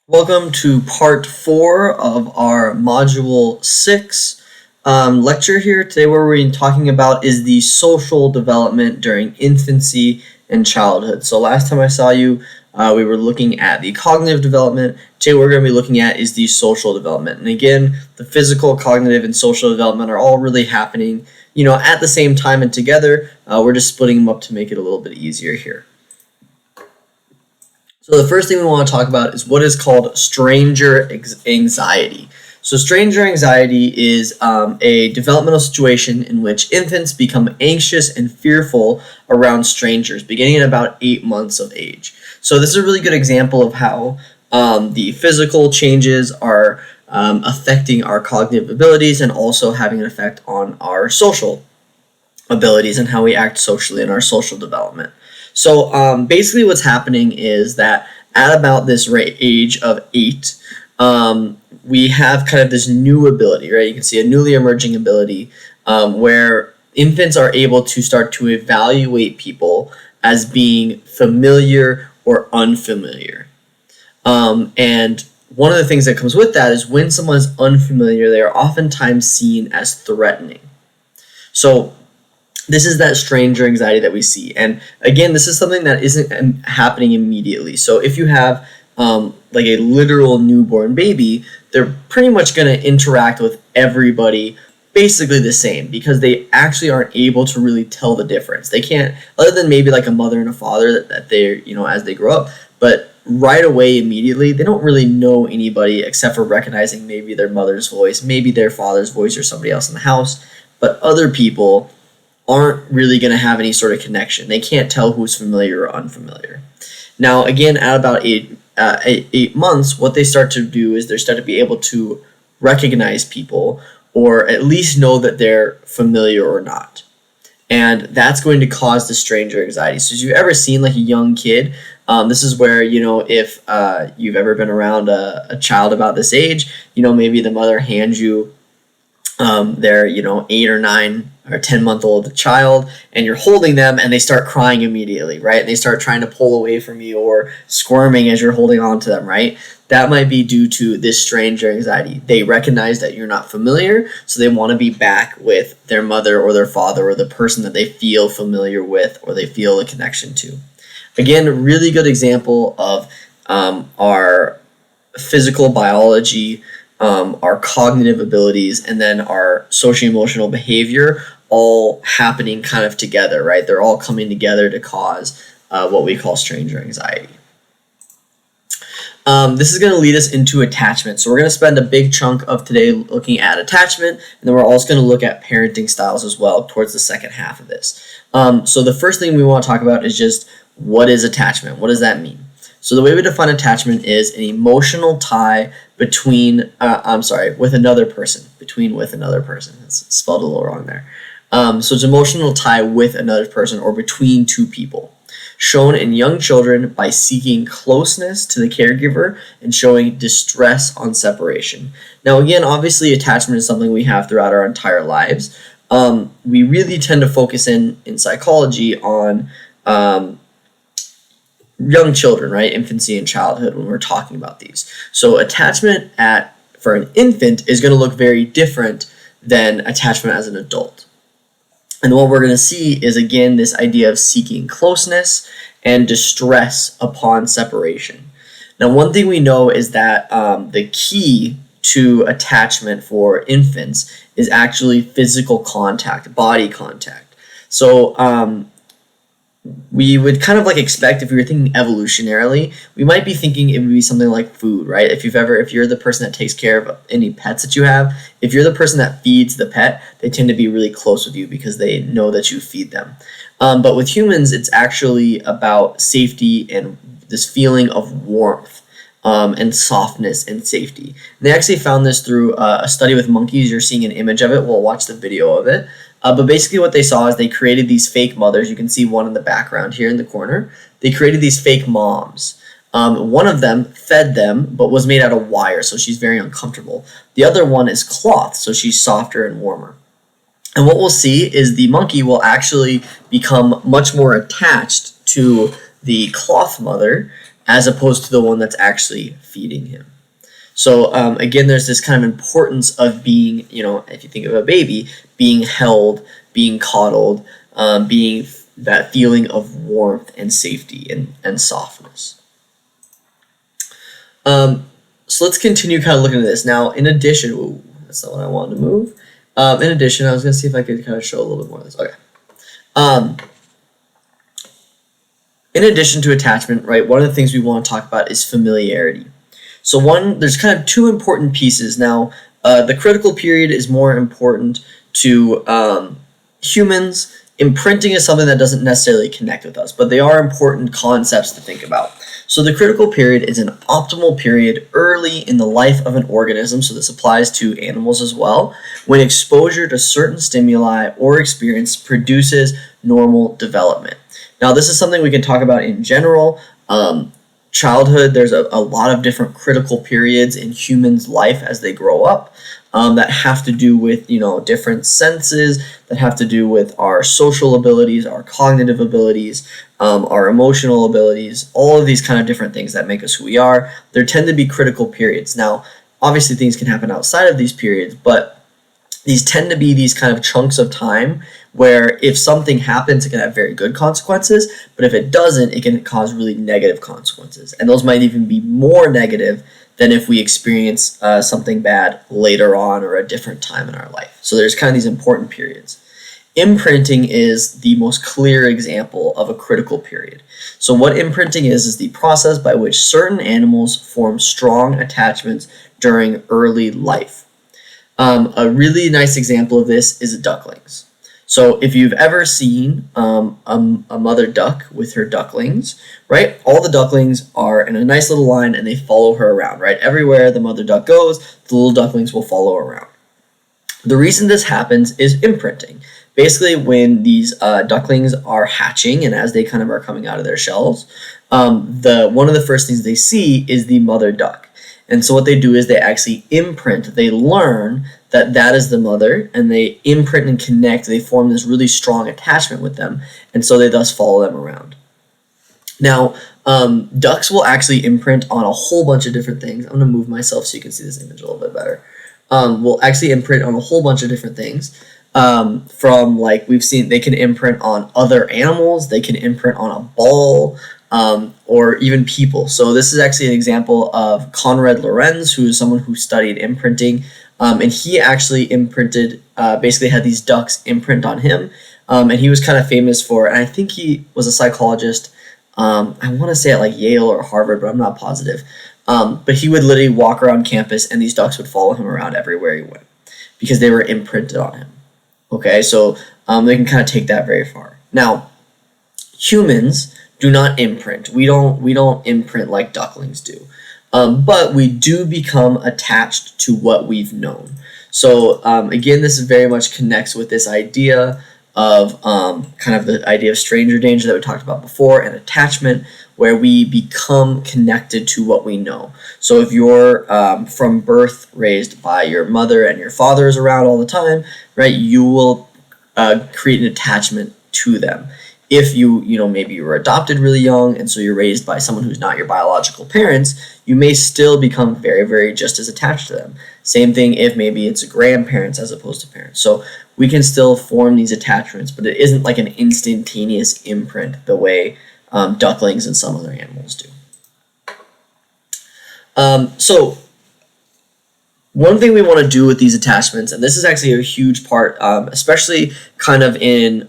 Welcome to part 4 of our module 6 lecture here. Today what we're talking about is the social development during infancy and childhood. So last time I saw you, we were looking at the cognitive development. Today what we're going to be looking at is the social development. And again, the physical, cognitive, and social development are all really happening, at the same time and together. We're just splitting them up to make it a little bit easier here. So the first thing we want to talk about is what is called stranger anxiety. So stranger anxiety is a developmental situation in which infants become anxious and fearful around strangers, beginning at about 8 months of age. So this is a really good example of how the physical changes are affecting our cognitive abilities and also having an effect on our social abilities and how we act socially in our social development. So basically what's happening is that at about this age of 8, we have kind of this new ability, right? You can see a newly emerging ability where infants are able to start to evaluate people as being familiar or unfamiliar. And one of the things that comes with that is when someone is unfamiliar, they are oftentimes seen as threatening. So this is that stranger anxiety that we see. And again, this is something that isn't happening immediately. So if you have like a literal newborn baby, they're pretty much going to interact with everybody basically the same because they actually aren't able to really tell the difference. They can't, other than maybe like a mother and a father that they're, as they grow up. But right away, immediately, they don't really know anybody except for recognizing maybe their mother's voice, maybe their father's voice or somebody else in the house. But other people aren't really going to have any sort of connection. They can't tell who's familiar or unfamiliar. Now, again, at about 8 months, what they start to do is they start to be able to recognize people or at least know that they're familiar or not. And that's going to cause the stranger anxiety. So if you've ever seen like a young kid, this is where, if you've ever been around a child about this age, maybe the mother hands you their 8 or 9 or 10-month-old child, and you're holding them and they start crying immediately, right? And they start trying to pull away from you or squirming as you're holding on to them, right? That might be due to this stranger anxiety. They recognize that you're not familiar, so they want to be back with their mother or their father or the person that they feel familiar with or they feel a connection to. Again, a really good example of our physical biology, our cognitive abilities, and then our socio-emotional behavior all happening kind of together, right? They're all coming together to cause what we call stranger anxiety. This is going to lead us into attachment. So we're going to spend a big chunk of today looking at attachment, and then we're also going to look at parenting styles as well towards the second half of this. So the first thing we want to talk about is just what is attachment? What does that mean? So the way we define attachment is an emotional tie with another person. It's spelled a little wrong there. So it's an emotional tie with another person or between two people, shown in young children by seeking closeness to the caregiver and showing distress on separation. Now again, obviously attachment is something we have throughout our entire lives. We really tend to focus in psychology on young children, right? Infancy and childhood when we're talking about these. So attachment for an infant is going to look very different than attachment as an adult. And what we're going to see is, again, this idea of seeking closeness and distress upon separation. Now, one thing we know is that the key to attachment for infants is actually physical contact, body contact. So we would kind of like expect, if we were thinking evolutionarily, we might be thinking it would be something like food, right? If you're the person that takes care of any pets that you have, if you're the person that feeds the pet, they tend to be really close with you because they know that you feed them. But with humans, it's actually about safety and this feeling of warmth and softness and safety. And they actually found this through a study with monkeys. You're seeing an image of it. We'll watch the video of it. But basically what they saw is they created these fake mothers. You can see one in the background here in the corner. They created these fake moms. One of them fed them, but was made out of wire, so she's very uncomfortable. The other one is cloth, so she's softer and warmer. And what we'll see is the monkey will actually become much more attached to the cloth mother as opposed to the one that's actually feeding him. So again, there's this kind of importance of being, if you think of a baby, being held, being coddled, being that feeling of warmth and safety and softness. So let's continue kind of looking at this. Now, in addition, that's not what I wanted to move. In addition, I was going to see if I could kind of show a little bit more of this. Okay. In addition to attachment, right, one of the things we want to talk about is familiarity. So there's kind of two important pieces. Now, the critical period is more important to humans. Imprinting is something that doesn't necessarily connect with us, but they are important concepts to think about. So the critical period is an optimal period early in the life of an organism, so this applies to animals as well, when exposure to certain stimuli or experience produces normal development. Now, this is something we can talk about in general. Childhood, there's a lot of different critical periods in humans' life as they grow up that have to do with, different senses, that have to do with our social abilities, our cognitive abilities, our emotional abilities, all of these kind of different things that make us who we are. There tend to be critical periods. Now, obviously things can happen outside of these periods, but these tend to be these kind of chunks of time where if something happens, it can have very good consequences, but if it doesn't, it can cause really negative consequences. And those might even be more negative than if we experience something bad later on or a different time in our life. So there's kind of these important periods. Imprinting is the most clear example of a critical period. So what imprinting is the process by which certain animals form strong attachments during early life. A really nice example of this is ducklings. So if you've ever seen a mother duck with her ducklings, right? All the ducklings are in a nice little line and they follow her around, right? Everywhere the mother duck goes, the little ducklings will follow around. The reason this happens is imprinting. Basically, when these ducklings are hatching and as they kind of are coming out of their shells, one of the first things they see is the mother duck. And so what they do is they actually imprint. They learn that is the mother, and they imprint and connect. They form this really strong attachment with them, and so they thus follow them around. Now, ducks will actually imprint on a whole bunch of different things. I'm going to move myself so you can see this image a little bit better. Will actually imprint on a whole bunch of different things. From like we've seen, they can imprint on other animals. They can imprint on a ball. Or even people. So this is actually an example of Konrad Lorenz, who is someone who studied imprinting, and he actually imprinted, basically had these ducks imprint on him, and he was kind of famous for, and I think he was a psychologist, I want to say at like Yale or Harvard, but I'm not positive, but he would literally walk around campus and these ducks would follow him around everywhere he went because they were imprinted on him. Okay, so they can kind of take that very far. Now, humans do not imprint. We don't imprint like ducklings do, but we do become attached to what we've known. So again, this very much connects with this idea of kind of the idea of stranger danger that we talked about before, and attachment, where we become connected to what we know. So if you're from birth raised by your mother and your father is around all the time, right, you will create an attachment to them. If maybe you were adopted really young and so you're raised by someone who's not your biological parents, you may still become very, very just as attached to them. Same thing if maybe it's grandparents as opposed to parents. So we can still form these attachments, but it isn't like an instantaneous imprint the way ducklings and some other animals do. So one thing we want to do with these attachments, and this is actually a huge part, especially kind of in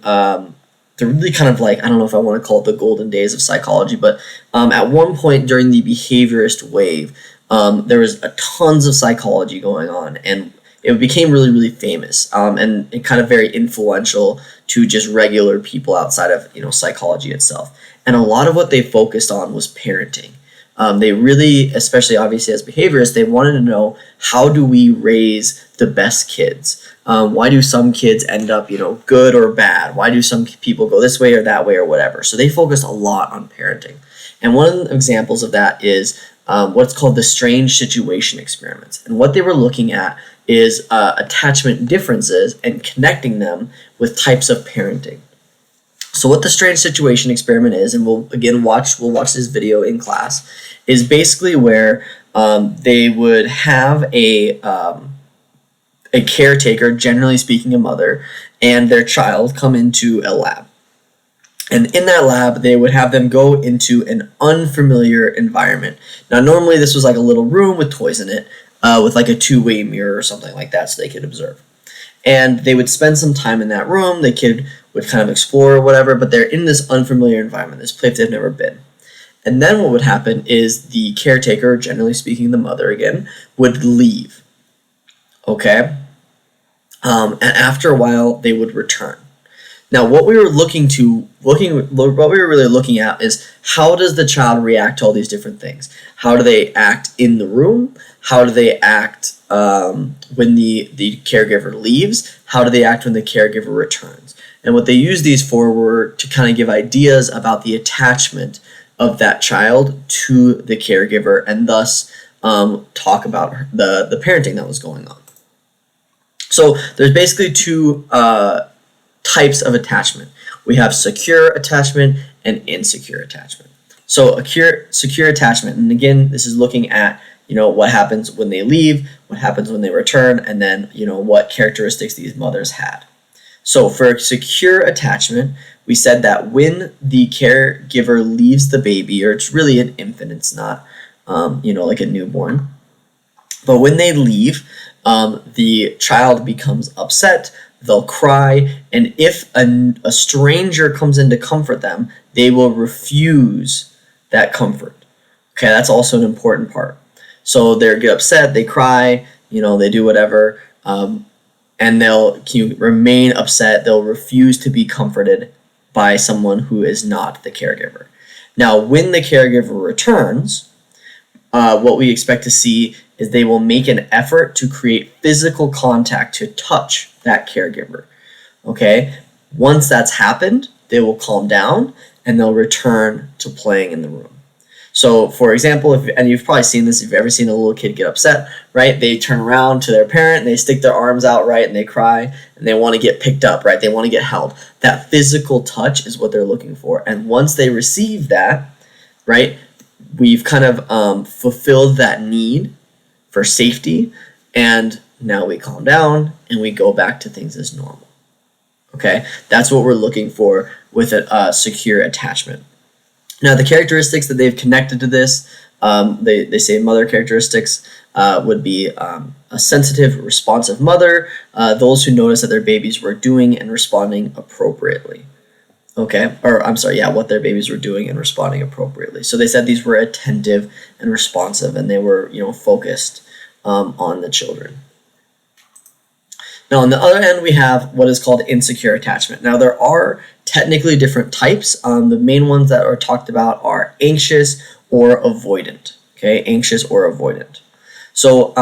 the really kind of like, I don't know if I want to call it the golden days of psychology, but at one point during the behaviorist wave, there was tons of psychology going on, and it became really, really famous and kind of very influential to just regular people outside of psychology itself. And a lot of what they focused on was parenting. They really, especially obviously as behaviorists, they wanted to know, how do we raise the best kids? Why do some kids end up, good or bad? Why do some people go this way or that way or whatever? So they focused a lot on parenting. And one of the examples of that is what's called the strange situation experiments. And what they were looking at is attachment differences and connecting them with types of parenting. So what the strange situation experiment is, and we'll watch this video in class, is basically where they would have a caretaker, generally speaking a mother, and their child come into a lab. And in that lab, they would have them go into an unfamiliar environment. Now, normally this was like a little room with toys in it, with like a two-way mirror or something like that so they could observe. And they would spend some time in that room. The kid would kind of explore or whatever, but they're in this unfamiliar environment, this place they've never been. And then what would happen is the caretaker, generally speaking the mother again, would leave. Okay? And after a while, they would return. Now, what we were really looking at is how does the child react to all these different things? How do they act in the room? How do they act when the caregiver leaves? How do they act when the caregiver returns? And what they used these for were to kind of give ideas about the attachment of that child to the caregiver, and thus talk about the parenting that was going on. So there's basically two types of attachment. We have secure attachment and insecure attachment. So a secure attachment, and again, this is looking at what happens when they leave, what happens when they return, and then what characteristics these mothers had. So for secure attachment, we said that when the caregiver leaves the baby, or it's really an infant, it's not like a newborn, but when they leave, the child becomes upset, they'll cry, and if a stranger comes in to comfort them, they will refuse that comfort. Okay, that's also an important part. So they get upset, they cry, they do whatever, and they'll remain upset, they'll refuse to be comforted by someone who is not the caregiver. Now, when the caregiver returns, what we expect to see is they will make an effort to create physical contact, to touch that caregiver. Okay? Once that's happened, they will calm down and they'll return to playing in the room. So, for example, and you've probably seen this if you've ever seen a little kid get upset, right? They turn around to their parent and they stick their arms out, right? And they cry and they want to get picked up, right? They want to get held. That physical touch is what they're looking for. And once they receive that, right, we've kind of fulfilled that need for safety, and now we calm down and we go back to things as normal. Okay, that's what we're looking for with a secure attachment. Now, the characteristics that they've connected to this, they say mother characteristics would be a sensitive, responsive mother, those who notice that their babies were doing and responding appropriately. Okay, or I'm sorry, yeah, what their babies were doing and responding appropriately. So they said these were attentive and responsive, and they were, focused on the children. Now, on the other end, we have what is called insecure attachment. Now, there are technically different types. The main ones that are talked about are anxious or avoidant. Okay, anxious or avoidant. So,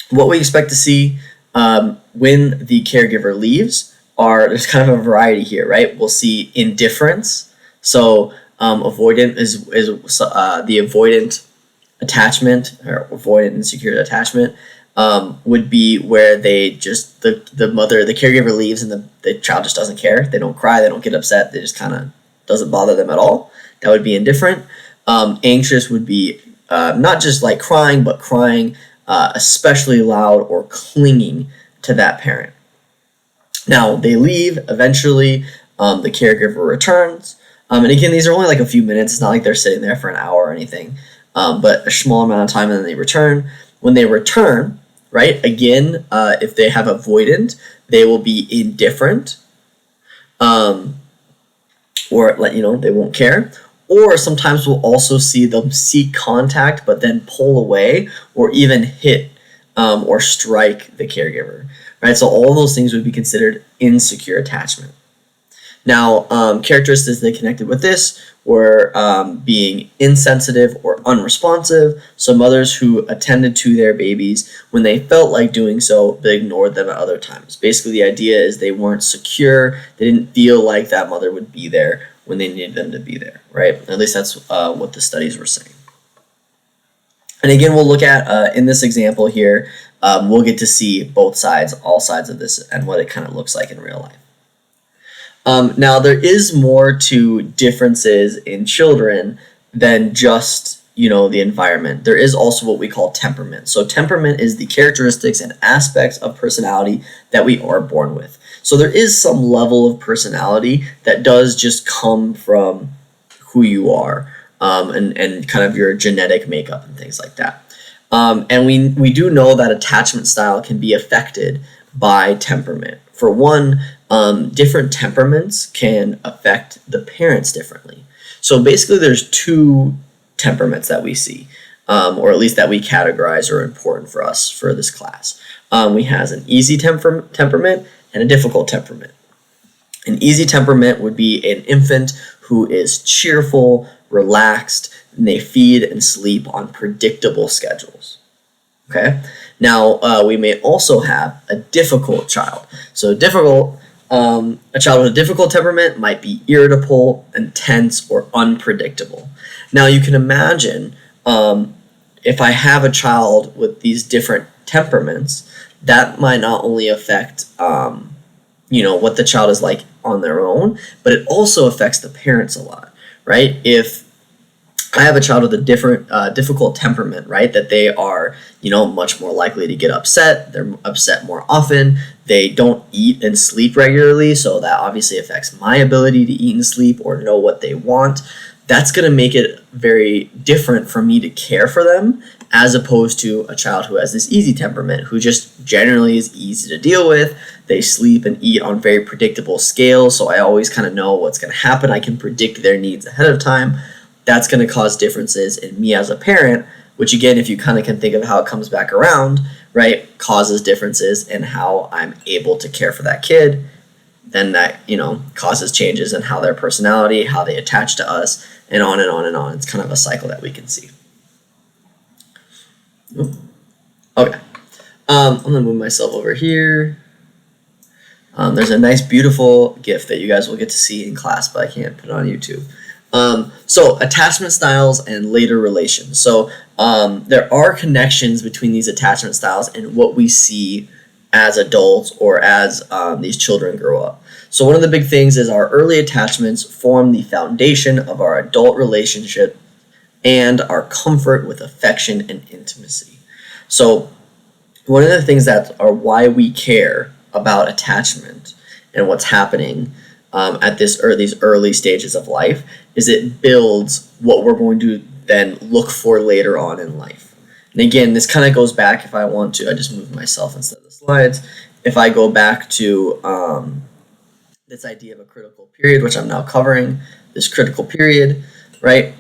what we expect to see when the caregiver leaves there's kind of a variety here, right? We'll see indifference. So, avoidant is the avoidant attachment, or avoidant insecure attachment. Would be where they just the caregiver leaves and the child just doesn't care. They don't cry, they don't get upset, they just kind of doesn't bother them at all. That would be indifferent. Anxious would be not just like crying, but crying especially loud or clinging to that parent. Now they leave, eventually the caregiver returns, and again, these are only like a few minutes. It's not like they're sitting there for an hour or anything, but a small amount of time, and then they return. When they return, right, again, if they have avoidant, they will be indifferent, or they won't care. Or sometimes we'll also see them seek contact, but then pull away, or even hit or strike the caregiver. Right, so all of those things would be considered insecure attachment. Now, characteristics they connected with this were being insensitive or unresponsive. So mothers who attended to their babies when they felt like doing so, but ignored them at other times. Basically, the idea is they weren't secure. They didn't feel like that mother would be there when they needed them to be there, right? At least that's what the studies were saying. And again, we'll look at, in this example here, we'll get to see both sides, all sides of this, and what it kind of looks like in real life. Now, there is more to differences in children than just, the environment. There is also what we call temperament. So temperament is the characteristics and aspects of personality that we are born with. So there is some level of personality that does just come from who you are, and kind of your genetic makeup and things like that. And we do know that attachment style can be affected by temperament. For one, different temperaments can affect the parents differently. So basically, there's two temperaments that we see, or at least that we categorize are important for us for this class. We have an easy temperament and a difficult temperament. An easy temperament would be an infant who is cheerful, relaxed, and they feed and sleep on predictable schedules. Okay. Now, we may also have a difficult child. So a child with a difficult temperament might be irritable, intense, or unpredictable. Now, you can imagine if I have a child with these different temperaments, that might not only affect what the child is like on their own, but it also affects the parents a lot, right? If I have a child with a difficult temperament, right? That they are, much more likely to get upset. They're upset more often. They don't eat and sleep regularly, so that obviously affects my ability to eat and sleep or know what they want. That's going to make it very different for me to care for them, as opposed to a child who has this easy temperament, who just generally is easy to deal with. They sleep and eat on very predictable scales, so I always kind of know what's going to happen. I can predict their needs ahead of time. That's going to cause differences in me as a parent, which again, if you kind of can think of how it comes back around, right, causes differences in how I'm able to care for that kid. Then that, causes changes in how their personality, how they attach to us, and on and on and on. It's kind of a cycle that we can see. Okay. I'm going to move myself over here. There's a nice, beautiful GIF that you guys will get to see in class, but I can't put it on YouTube. So attachment styles and later relations. So there are connections between these attachment styles and what we see as adults or as these children grow up. So one of the big things is our early attachments form the foundation of our adult relationship and our comfort with affection and intimacy. So one of the things that are why we care about attachment and what's happening at these early stages of life is it builds what we're going to then look for later on in life. And again, this kind of goes back, if I want to, I just moved myself instead of the slides. If I go back to this idea of a critical period, which I'm now covering, this critical period, right?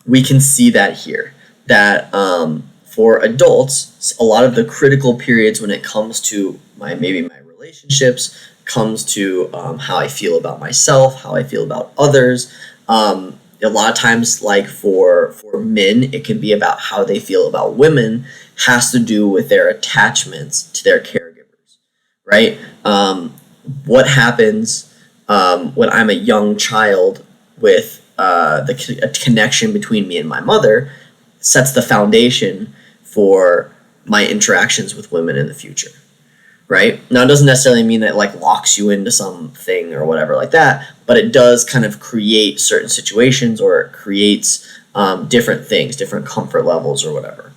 We can see that here, that for adults, a lot of the critical periods when it comes to my relationships, comes to how I feel about myself, how I feel about others. A lot of times, like for men, it can be about how they feel about women, has to do with their attachments to their caregivers, right? What happens when I'm a young child with a connection between me and my mother sets the foundation for my interactions with women in the future. Right? Now, it doesn't necessarily mean that it like locks you into something or whatever like that, but it does kind of create certain situations, or it creates different things, different comfort levels or whatever.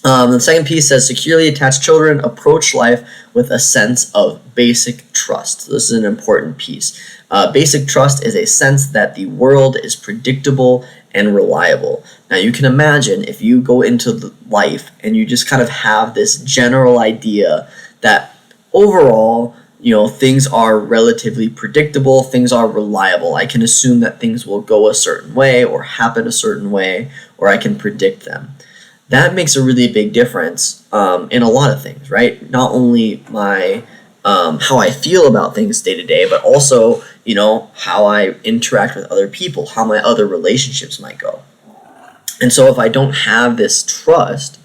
The second piece says securely attached children approach life with a sense of basic trust. So this is an important piece. Basic trust is a sense that the world is predictable and reliable. Now, you can imagine if you go into life and you just kind of have this general idea that overall, things are relatively predictable, things are reliable. I can assume that things will go a certain way or happen a certain way, or I can predict them. That makes a really big difference in a lot of things, right? Not only my how I feel about things day to day, but also, how I interact with other people, how my other relationships might go. And so if I don't have this trust,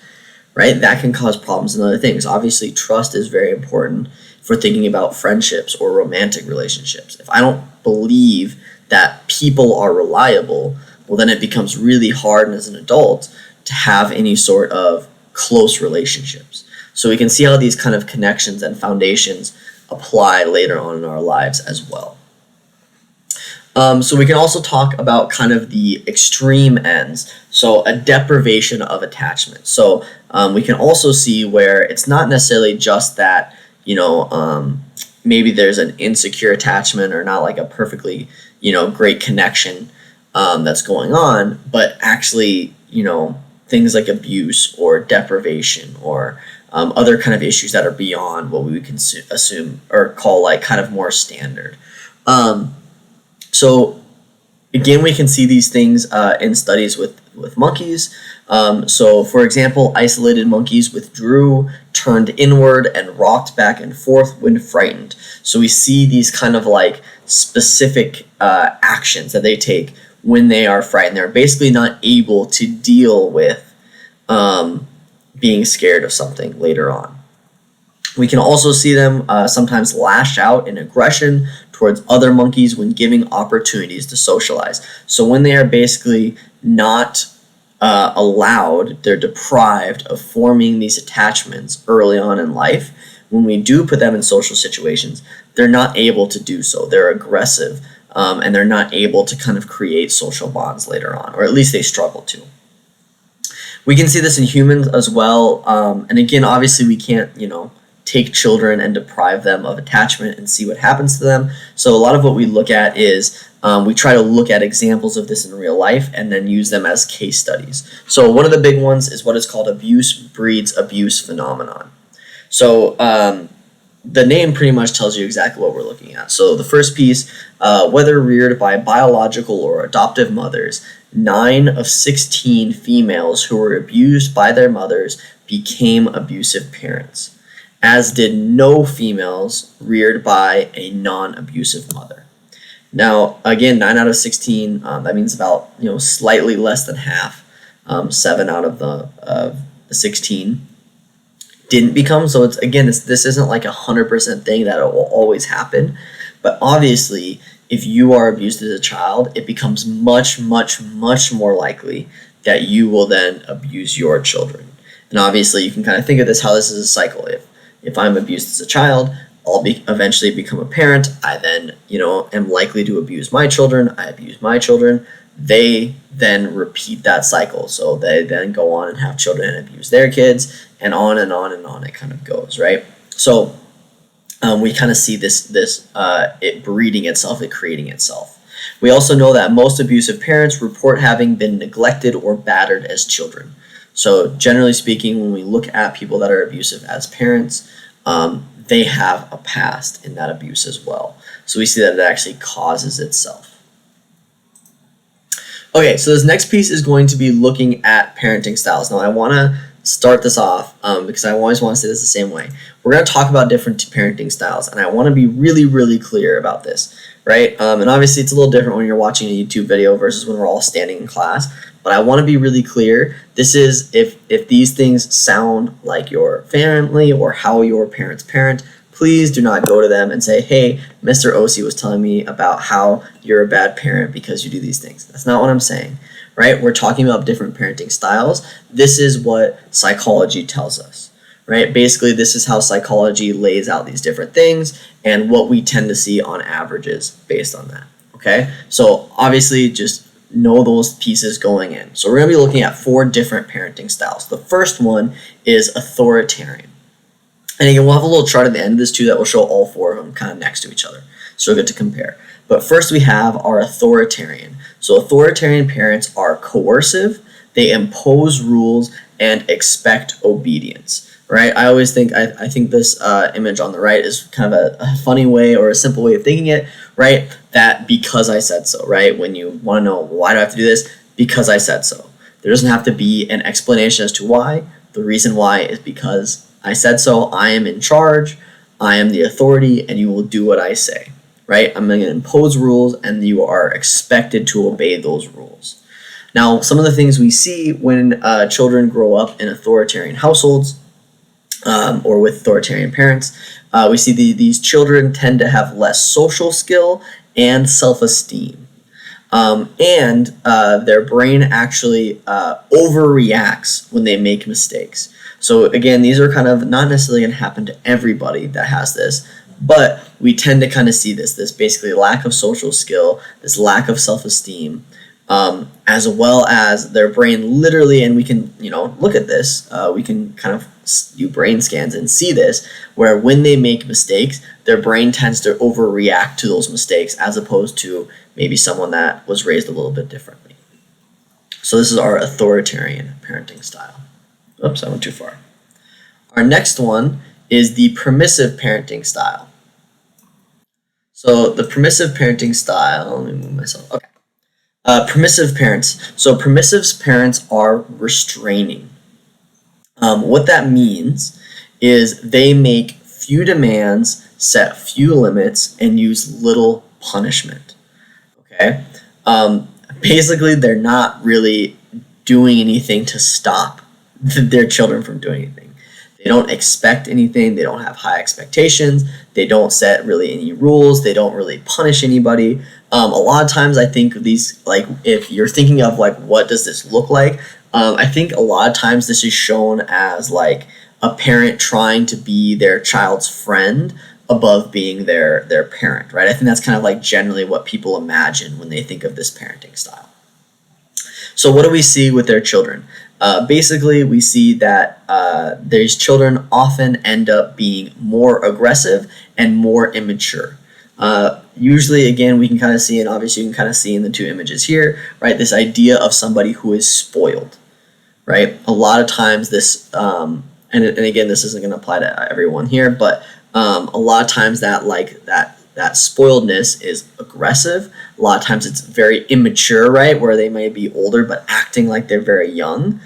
right, that can cause problems and other things. Obviously, trust is very important for thinking about friendships or romantic relationships. If I don't believe that people are reliable, well, then it becomes really hard as an adult to have any sort of close relationships. So we can see how these kind of connections and foundations apply later on in our lives as well. So we can also talk about kind of the extreme ends. So a deprivation of attachment. So we can also see where it's not necessarily just that, maybe there's an insecure attachment or not like a perfectly, great connection that's going on, but actually, things like abuse or deprivation or other kind of issues that are beyond what we would assume or call like kind of more standard. So again, we can see these things in studies with monkeys. So for example, isolated monkeys withdrew, turned inward, and rocked back and forth when frightened. So we see these kind of like specific actions that they take when they are frightened. They're basically not able to deal with being scared of something later on. We can also see them sometimes lash out in aggression towards other monkeys when giving opportunities to socialize. So when they are basically not allowed, they're deprived of forming these attachments early on in life. When we do put them in social situations, they're not able to do so. They're aggressive, and they're not able to kind of create social bonds later on, or at least they struggle to. We can see this in humans as well. And again, obviously we can't, take children and deprive them of attachment and see what happens to them. So a lot of what we look at is we try to look at examples of this in real life and then use them as case studies. So one of the big ones is what is called abuse breeds abuse phenomenon. So the name pretty much tells you exactly what we're looking at. So the first piece, whether reared by biological or adoptive mothers, 9 of 16 females who were abused by their mothers became abusive parents, as did no females reared by a non-abusive mother. Now, again, 9 out of 16, that means about, slightly less than half, 7 out of the 16 didn't become. So it's, again, this isn't like 100% thing that it will always happen. But obviously, if you are abused as a child, it becomes much, much, much more likely that you will then abuse your children. And obviously, you can kind of think of this, how this is a cycle. If I'm abused as a child, I'll eventually become a parent. I then, am likely to abuse my children. I abuse my children. They then repeat that cycle. So they then go on and have children and abuse their kids, and on and on and on it kind of goes, right? So we kind of see this it breeding itself, it creating itself. We also know that most abusive parents report having been neglected or battered as children. So generally speaking, when we look at people that are abusive as parents, they have a past in that abuse as well. So we see that it actually causes itself. Okay, so this next piece is going to be looking at parenting styles. Now I want to start this off because I always want to say this the same way. We're going to talk about different parenting styles, and I want to be really, really clear about this, right? And obviously it's a little different when you're watching a YouTube video versus when we're all standing in class. But I want to be really clear. This is if these things sound like your family or how your parents parent, please do not go to them and say, hey, Mr. Osi was telling me about how you're a bad parent because you do these things. That's not what I'm saying, right? We're talking about different parenting styles. This is what psychology tells us, right? Basically, this is how psychology lays out these different things and what we tend to see on averages based on that, okay? So obviously, just know those pieces going in. So we're going to be looking at 4 different parenting styles. The first one is authoritarian. And again, we'll have a little chart at the end of this too that will show all 4 of them kind of next to each other. So we'll get to compare. But first we have our authoritarian. So authoritarian parents are coercive, they impose rules, and expect obedience. Right? I always think, I think this image on the right is kind of a funny way or a simple way of thinking it, right? That because I said so, right? When you want to know, why do I have to do this? Because I said so. There doesn't have to be an explanation as to why. The reason why is because I said so. I am in charge. I am the authority, and you will do what I say, right? I'm going to impose rules, and you are expected to obey those rules. Now, some of the things we see when children grow up in authoritarian households, or with authoritarian parents, we see these children tend to have less social skill and self-esteem. And their brain actually overreacts when they make mistakes. So again, these are kind of not necessarily going to happen to everybody that has this, But we tend to kind of see this basically lack of social skill, this lack of self-esteem, as well as their brain literally, and we can, look at this, we can kind of do brain scans and see this, where when they make mistakes, their brain tends to overreact to those mistakes as opposed to maybe someone that was raised a little bit differently. So this is our authoritarian parenting style. Oops, I went too far. Our next one is the permissive parenting style. So the permissive parenting style, let me move myself, okay. Permissive parents. So permissive parents are restraining. What that means is they make few demands, set few limits, and use little punishment. Okay? Basically, they're not really doing anything to stop their children from doing anything. They don't expect anything. They don't have high expectations. They don't set really any rules. They don't really punish anybody. A lot of times I think these, like, if you're thinking of like what does this look like, I think a lot of times this is shown as like a parent trying to be their child's friend above being their parent, right? I think that's kind of like generally what people imagine when they think of this parenting style. So what do we see with their children? Basically, we see that these children often end up being more aggressive and more immature. Usually, again, we can kind of see, and obviously you can kind of see in the two images here, right, this idea of somebody who is spoiled, right? A lot of times this, and again, this isn't going to apply to everyone here, but a lot of times that spoiledness is aggressive. A lot of times it's very immature, right, where they may be older but acting like they're very young,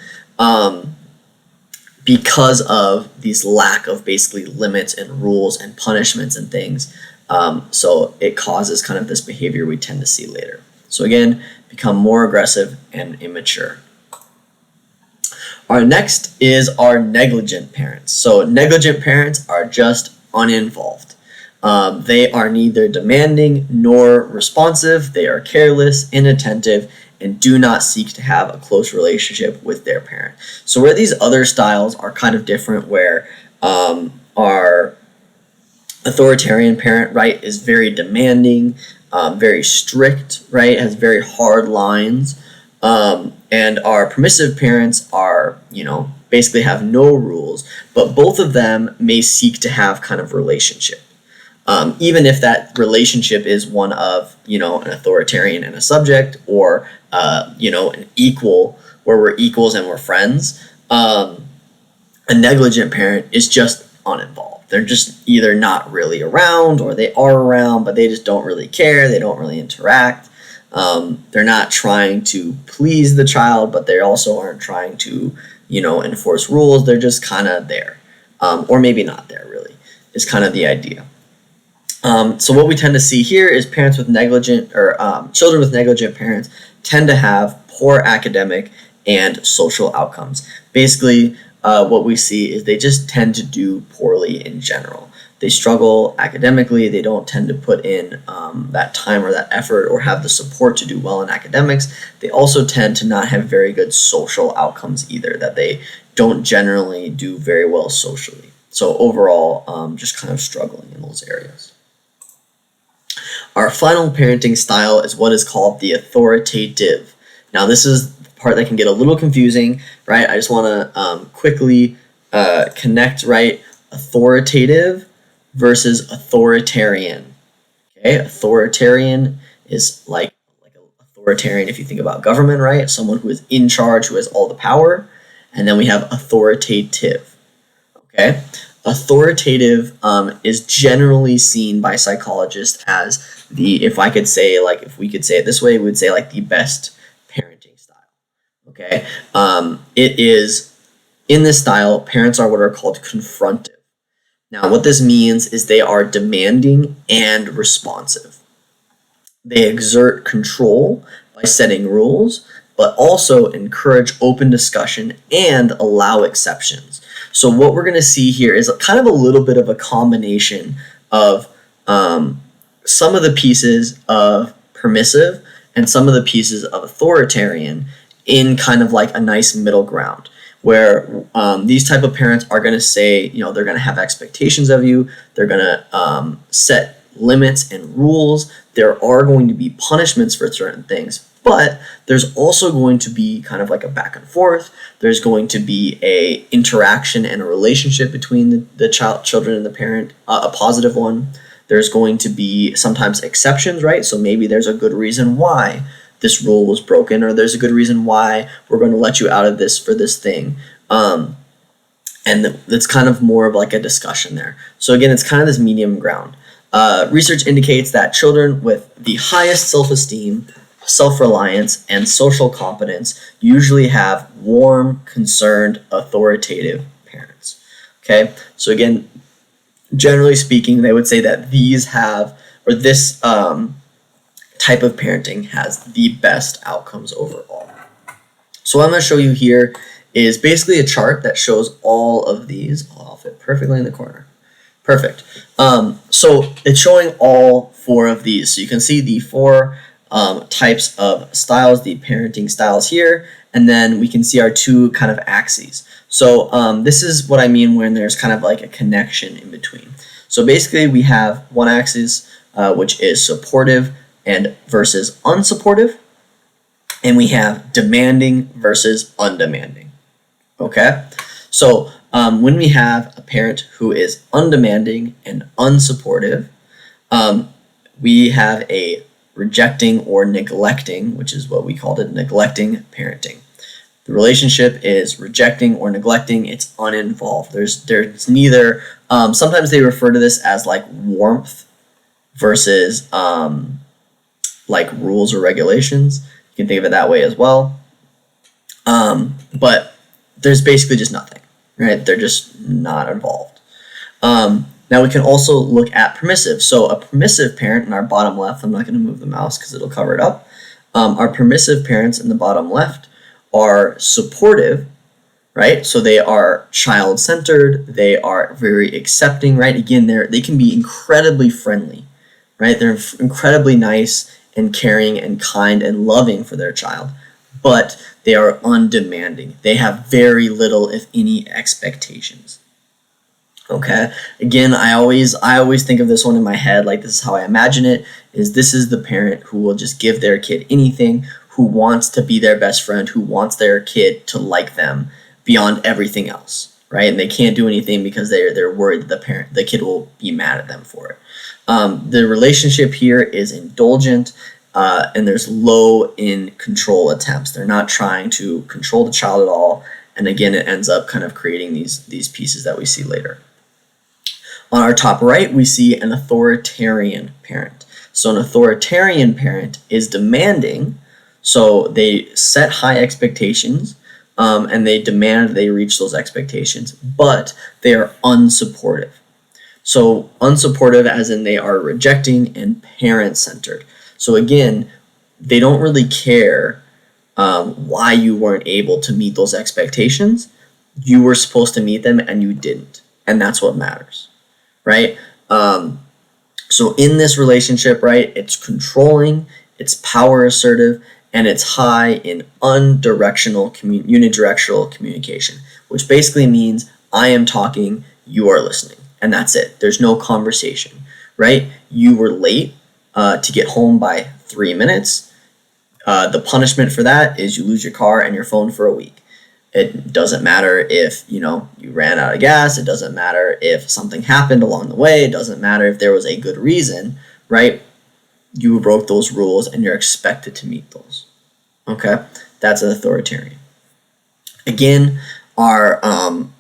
because of these lack of basically limits and rules and punishments and things. So it causes kind of this behavior we tend to see later. So again, become more aggressive and immature. Our next is our negligent parents. So negligent parents are just uninvolved. They are neither demanding nor responsive. They are careless, inattentive, and do not seek to have a close relationship with their parent. So where these other styles are kind of different, where our authoritarian parent, right, is very demanding, very strict, right, has very hard lines, and our permissive parents are, basically have no rules, but both of them may seek to have kind of relationship. Even if that relationship is one of, an authoritarian and a subject, or, an equal, where we're equals and we're friends, a negligent parent is just uninvolved. They're just either not really around, or they are around, but they just don't really care. They don't really interact. They're not trying to please the child, but they also aren't trying to, enforce rules. They're just kind of there, or maybe not there really, is kind of the idea. So what we tend to see here is parents with negligent, or children with negligent parents tend to have poor academic and social outcomes. Basically, what we see is they just tend to do poorly in general. They struggle academically. They don't tend to put in that time or that effort or have the support to do well in academics. They also tend to not have very good social outcomes either, that they don't generally do very well socially. So overall, just kind of struggling in those areas. Our final parenting style is what is called the authoritative. Now, this is the part that can get a little confusing, right? I just want to quickly connect, right? Authoritative versus authoritarian. Okay, authoritarian is like an authoritarian if you think about government, right? Someone who is in charge, who has all the power. And then we have authoritative. Okay, authoritative is generally seen by psychologists as if we could say it this way, we would say like the best parenting style. Okay, it is, in this style, parents are what are called confrontive. Now, what this means is they are demanding and responsive. They exert control by setting rules, but also encourage open discussion and allow exceptions. So what we're going to see here is kind of a little bit of a combination of some of the pieces of permissive and some of the pieces of authoritarian in kind of like a nice middle ground, where these type of parents are going to say, they're going to have expectations of you. They're going to set limits and rules. There are going to be punishments for certain things, but there's also going to be kind of like a back and forth. There's going to be a interaction and a relationship between the children and the parent, a positive one. There's going to be sometimes exceptions, right? So maybe there's a good reason why this rule was broken, or there's a good reason why we're going to let you out of this for this thing. And it's kind of more of like a discussion there. So again, it's kind of this medium ground. Research indicates that children with the highest self-esteem, self-reliance, and social competence usually have warm, concerned, authoritative parents. Okay, so again, generally speaking, they would say that these have, or this type of parenting has the best outcomes overall. So what I'm going to show you here is basically a chart that shows all of these. I'll fit perfectly in the corner. Perfect. So it's showing all 4 of these. So you can see the 4 types of styles, the parenting styles here, and then we can see our 2 kind of axes. So this is what I mean when there's kind of like a connection in between. So basically we have one axis which is supportive and versus unsupportive, and we have demanding versus undemanding. Okay, so when we have a parent who is undemanding and unsupportive, we have a rejecting or neglecting, which is what we called it, neglecting parenting. The relationship is rejecting or neglecting. It's uninvolved. There's neither. Sometimes they refer to this as like warmth versus like rules or regulations. You can think of it that way as well. But there's basically just nothing, right? They're just not involved. Now we can also look at permissive. So a permissive parent in our bottom left, I'm not going to move the mouse because it'll cover it up. Our permissive parents in the bottom left are supportive, right? So they are child-centered. They are very accepting, right? Again, they can be incredibly friendly, right? They're incredibly nice and caring and kind and loving for their child, but they are undemanding. They have very little, if any, expectations. Okay. Again, I always think of this one in my head, like this is how I imagine it, is this is the parent who will just give their kid anything, who wants to be their best friend, who wants their kid to like them beyond everything else, right? And they can't do anything because they're worried that the kid will be mad at them for it. The relationship here is indulgent, and there's low in control attempts. They're not trying to control the child at all. And again, it ends up kind of creating these pieces that we see later. On our top right, we see an authoritarian parent. So an authoritarian parent is demanding, so they set high expectations, and they demand they reach those expectations, but they are unsupportive. So unsupportive as in they are rejecting and parent-centered. So again, they don't really care why you weren't able to meet those expectations. You were supposed to meet them and you didn't, and that's what matters, right? So in this relationship, right, it's controlling, it's power assertive, and it's high in unidirectional communication, which basically means I am talking, you are listening, and that's it. There's no conversation, right? You were late to get home by 3 minutes. The punishment for that is you lose your car and your phone for a week. It doesn't matter if, you ran out of gas. It doesn't matter if something happened along the way. It doesn't matter if there was a good reason, right? You broke those rules and you're expected to meet those. Okay? That's an authoritarian. Again, our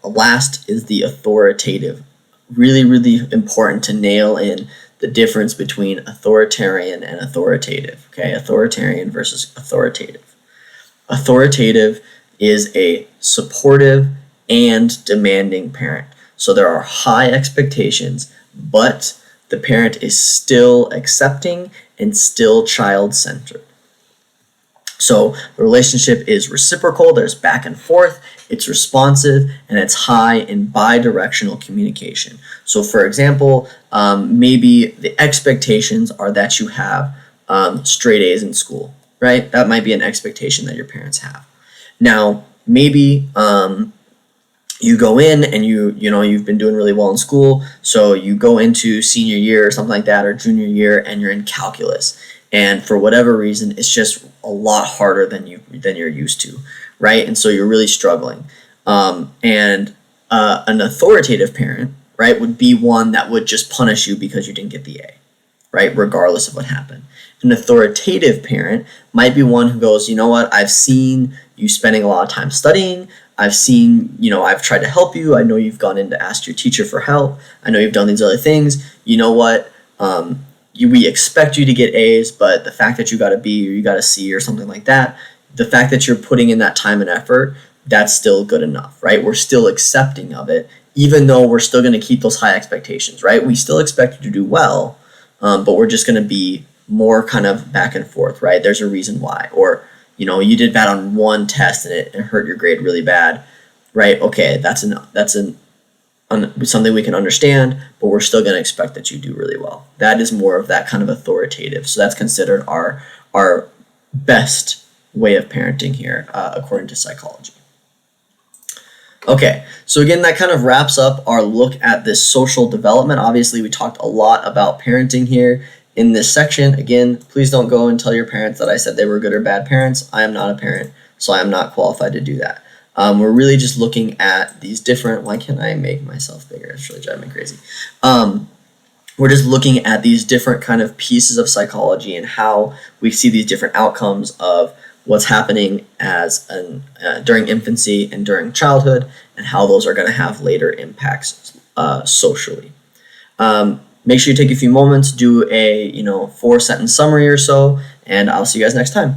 last is the authoritative. Really, really important to nail in the difference between authoritarian and authoritative. Okay? Authoritarian versus authoritative. Authoritative is a supportive and demanding parent. So there are high expectations, but the parent is still accepting and still child-centered. So the relationship is reciprocal, there's back and forth, it's responsive, and it's high in bidirectional communication. So for example, maybe the expectations are that you have straight A's in school, right? That might be an expectation that your parents have. Now, maybe you go in and you've been doing really well in school, so you go into senior year or something like that, or junior year, and you're in calculus, and for whatever reason it's just a lot harder than you're used to, right? And so you're really struggling. And an authoritative parent, right, would be one that would just punish you because you didn't get the A, right, regardless of what happened. An authoritative parent might be one who goes, you know what, I've seen you spending a lot of time studying. I've seen, I've tried to help you. I know you've gone in to ask your teacher for help. I know you've done these other things. You know what? We expect you to get A's, but the fact that you got a B or you got a C or something like that, the fact that you're putting in that time and effort, that's still good enough, right? We're still accepting of it, even though we're still going to keep those high expectations, right? We still expect you to do well, but we're just going to be more kind of back and forth, right? There's a reason why. Or, you did bad on one test and it hurt your grade really bad, right? Okay, that's something we can understand, but we're still going to expect that you do really well. That is more of that kind of authoritative. So that's considered our best way of parenting here, according to psychology. Okay, so again, that kind of wraps up our look at this social development. Obviously, we talked a lot about parenting here in this section. Again, please don't go and tell your parents that I said they were good or bad parents. I am not a parent, so I am not qualified to do that. We're really just looking at these different, why can't I make myself bigger? It's really driving me crazy. We're just looking at these different kind of pieces of psychology and how we see these different outcomes of what's happening during infancy and during childhood, and how those are going to have later impacts socially. Make sure you take a few moments, do a 4-sentence summary or so, and I'll see you guys next time.